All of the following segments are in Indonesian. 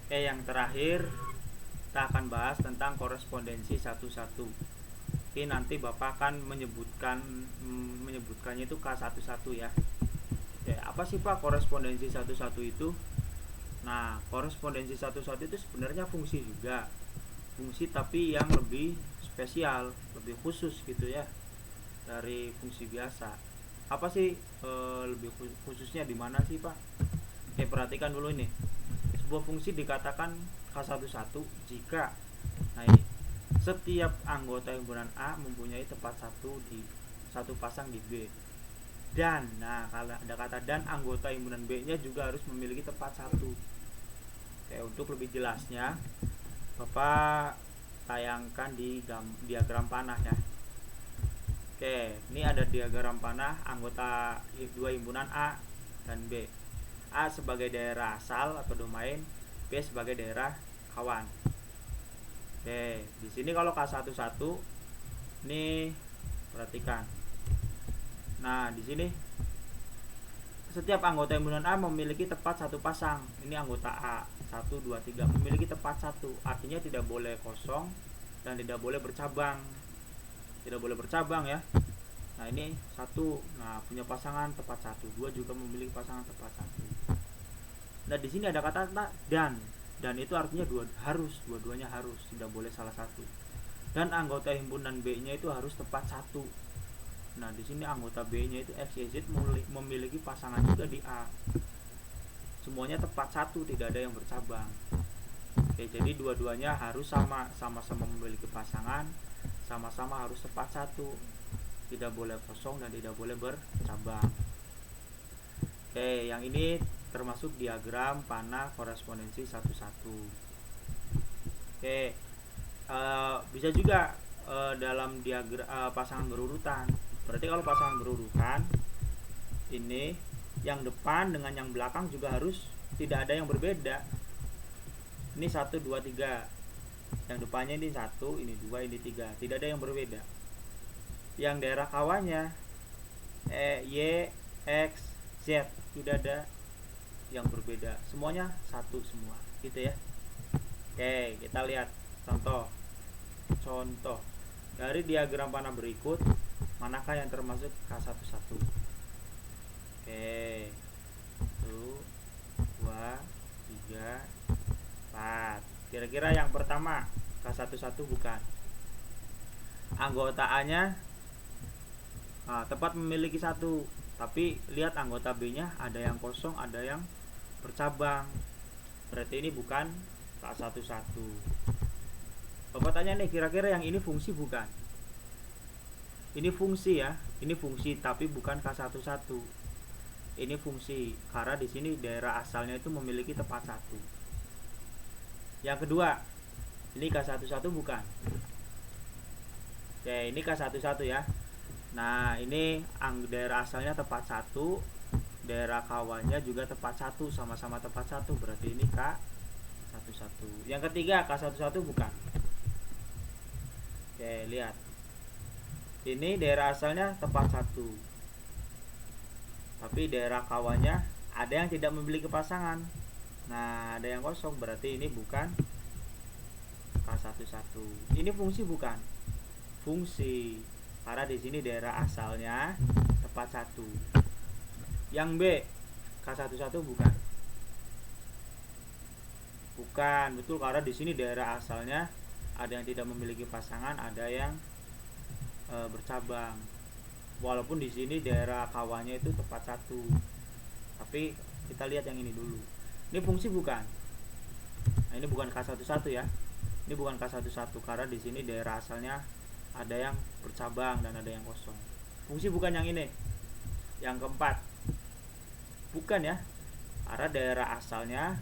Yang terakhir kita akan bahas tentang korespondensi satu-satu. Oke, nanti Bapak akan menyebutkannya itu K11 ya. Apa sih Pak korespondensi satu-satu itu? Nah, korespondensi satu-satu itu sebenarnya fungsi juga. Fungsi tapi yang lebih spesial, lebih khusus gitu ya dari fungsi biasa. Apa sih lebih khususnya di mana sih Pak? Perhatikan dulu ini. Sebuah fungsi dikatakan K11 jika setiap anggota himpunan A mempunyai tempat satu di satu pasang di B. Dan kalau ada kata dan, anggota himpunan B-nya juga harus memiliki tempat satu. Untuk lebih jelasnya Bapak tayangkan di diagram panah ya. Ini ada diagram panah anggota dua himpunan A dan B. A sebagai daerah asal atau domain, B sebagai daerah kawan. Di sini kalau K11 ini perhatikan. Nah, di sini setiap anggota himpunan A memiliki tempat satu pasang. Ini anggota A 1, 2, 3 memiliki tempat satu. Artinya tidak boleh kosong dan tidak boleh bercabang. Tidak boleh bercabang ya. Nah, ini satu. Nah, punya pasangan tempat satu. Dua juga memiliki pasangan tempat satu. Nah, di sini ada kata dan itu artinya dua-duanya harus, tidak boleh salah satu. Dan anggota himpunan B-nya itu harus tepat satu. Nah, di sini anggota B-nya itu X, Y, Z memiliki pasangan juga di A. Semuanya tepat satu, tidak ada yang bercabang. Jadi dua-duanya harus sama-sama memiliki pasangan, sama-sama harus tepat satu. Tidak boleh kosong dan tidak boleh bercabang. Yang ini termasuk diagram panah korespondensi satu-satu. Bisa juga dalam diagram pasangan berurutan. Berarti kalau pasangan berurutan ini yang depan dengan yang belakang juga harus tidak ada yang berbeda. Ini 1, 2, 3. Yang depannya ini 1, ini 2, ini 3. Tidak ada yang berbeda. Yang daerah kawannya Y, X, Z tidak ada yang berbeda. Semuanya satu semua, gitu ya. Kita lihat contoh dari diagram panah berikut, manakah yang termasuk K11? 1, 2, 3, 4. Kira-kira yang pertama K11 bukan. Anggota A-nya tepat memiliki satu, tapi lihat anggota B-nya ada yang kosong, ada yang bercabang. Berarti ini bukan K11. Bapak tanya nih, kira-kira yang ini fungsi bukan? Ini fungsi ya, ini fungsi tapi bukan K11. Ini fungsi karena di sini daerah asalnya itu memiliki tempat satu. Yang kedua, ini K11 bukan? Ini K11 ya. Nah, ini daerah asalnya tempat satu, daerah kawannya juga tempat satu, sama-sama tempat satu, berarti ini K11. Yang ketiga K11 bukan? Lihat. Ini daerah asalnya tempat satu, tapi daerah kawannya ada yang tidak memiliki pasangan. Nah, ada yang kosong, berarti ini bukan K11. Ini fungsi bukan? Fungsi. Karena di sini daerah asalnya tempat satu. Yang B, K11 bukan? Bukan, betul, karena di sini daerah asalnya ada yang tidak memiliki pasangan, ada yang bercabang. Walaupun di sini daerah kawannya itu tepat satu. Tapi kita lihat yang ini dulu. Ini fungsi bukan? Nah, ini bukan K11 ya. Ini bukan K11 karena di sini daerah asalnya ada yang bercabang dan ada yang kosong. Fungsi bukan yang ini. Yang keempat, bukan ya, karena daerah asalnya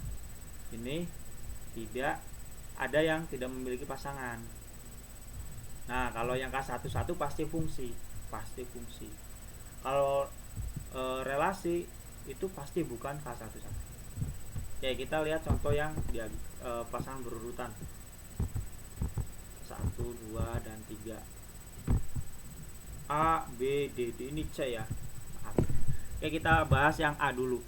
ini tidak ada yang tidak memiliki pasangan. Nah, kalau yang K11 pasti fungsi. Kalau relasi itu pasti bukan K11. Kita lihat contoh yang dia pasangan berurutan 1, 2, dan 3. A, B, D, ini C ya. Kita bahas yang A dulu.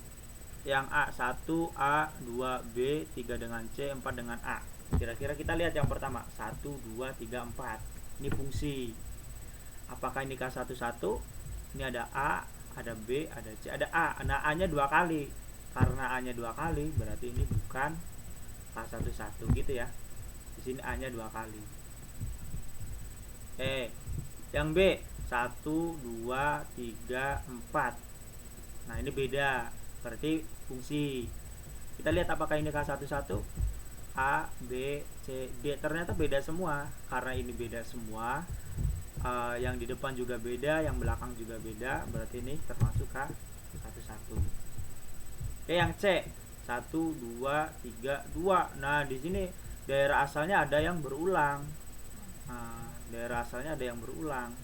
yang A 1, A, 2, B, 3 dengan C, 4 dengan A. Kira-kira kita lihat yang pertama 1, 2, 3, 4. Ini fungsi. Apakah ini K11? Ini ada A, ada B, ada C, ada A. Nah, A-nya 2 kali. Karena A-nya 2 kali, berarti ini bukan K11 gitu ya. Di sini A-nya 2 kali. Yang B 1, 2, 3, 4. Nah, ini beda. Berarti fungsi. Kita lihat apakah ini K11? A, B, C, D. Ternyata beda semua. Karena ini beda semua, yang di depan juga beda, yang belakang juga beda, berarti ini termasuk K11. Yang C 1, 2, 3, 2. Nah, di sini daerah asalnya ada yang berulang. Daerah asalnya ada yang berulang.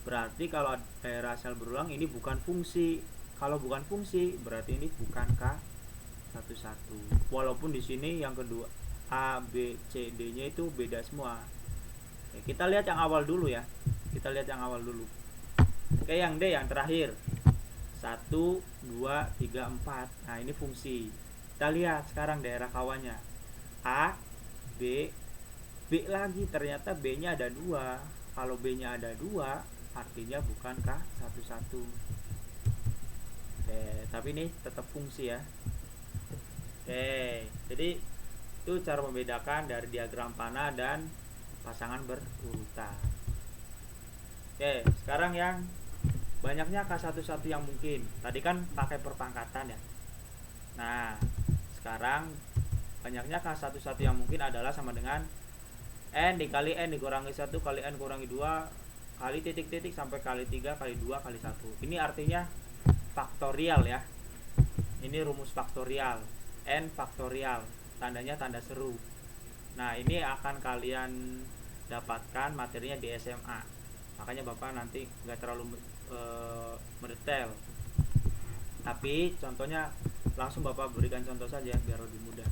Berarti kalau daerah asal berulang ini bukan fungsi. Kalau bukan fungsi, berarti ini bukan K11. Walaupun di sini yang kedua A, B, C, D-nya itu beda semua. Kita lihat yang awal dulu ya. Yang D yang terakhir 1, 2, 3, 4. Nah, ini fungsi. Kita lihat sekarang daerah kawannya A, B, B lagi. Ternyata B-nya ada 2. Kalau B-nya ada 2, artinya bukan K11. Tapi ini tetap fungsi ya. Jadi itu cara membedakan dari diagram panah dan pasangan berurutan. Sekarang yang banyaknya K11 yang mungkin. Tadi kan pakai perpangkatan ya. Nah, sekarang banyaknya K11 yang mungkin adalah sama dengan N dikali N dikurangi 1 kali N kurangi 2 kali titik-titik sampai kali 3 kali 2 kali 1. Ini artinya faktorial ya. Ini rumus faktorial. N faktorial. Tandanya tanda seru. Nah, ini akan kalian dapatkan materinya di SMA. Makanya Bapak nanti nggak terlalu mendetail. Tapi contohnya langsung Bapak berikan contoh saja biar lebih mudah.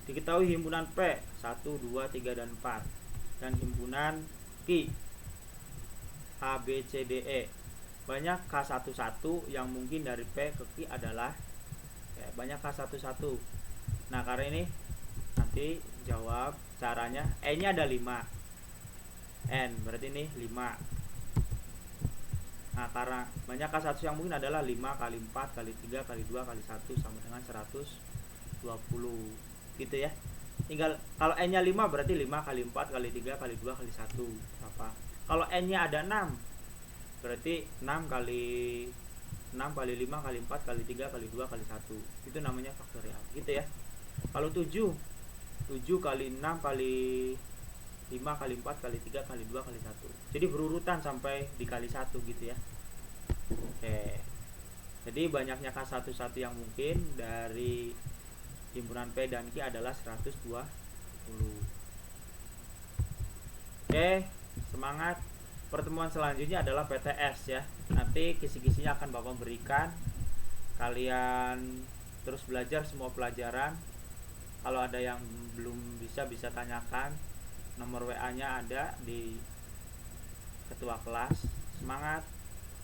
Diketahui himpunan P 1, 2, 3, dan 4. Dan himpunan Q A, B, C, D, E. Banyak K11 yang mungkin dari P ke Q adalah banyak K11. Nah, karena ini nanti jawab caranya. E nya ada 5, N berarti ini 5. Nah, karena banyak K11 yang mungkin adalah 5 kali 4 kali 3 kali 2 kali 1 sama dengan 120 gitu ya. Tinggal kalau N nya 5 berarti 5 kali 4 kali 3 kali 2 kali 1 apa. Kalau N nya ada 6 berarti 6 kali 5 kali 4 kali 3 kali 2 kali 1. Itu namanya faktorial gitu ya. Kalau 7 kali 6 kali 5 kali 4 kali 3 kali 2 kali 1. Jadi berurutan sampai dikali 1 gitu ya. Jadi banyaknya K11 yang mungkin dari himpunan P dan Q adalah 120. Semangat. Pertemuan selanjutnya adalah PTS ya. Nanti kisi-kisinya akan Bapak berikan. Kalian terus belajar semua pelajaran. Kalau ada yang belum bisa tanyakan. Nomor WA-nya ada di ketua kelas. Semangat.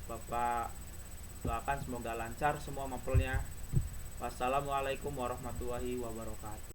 Bapak doakan semoga lancar semua mapelnya. Wassalamualaikum warahmatullahi wabarakatuh.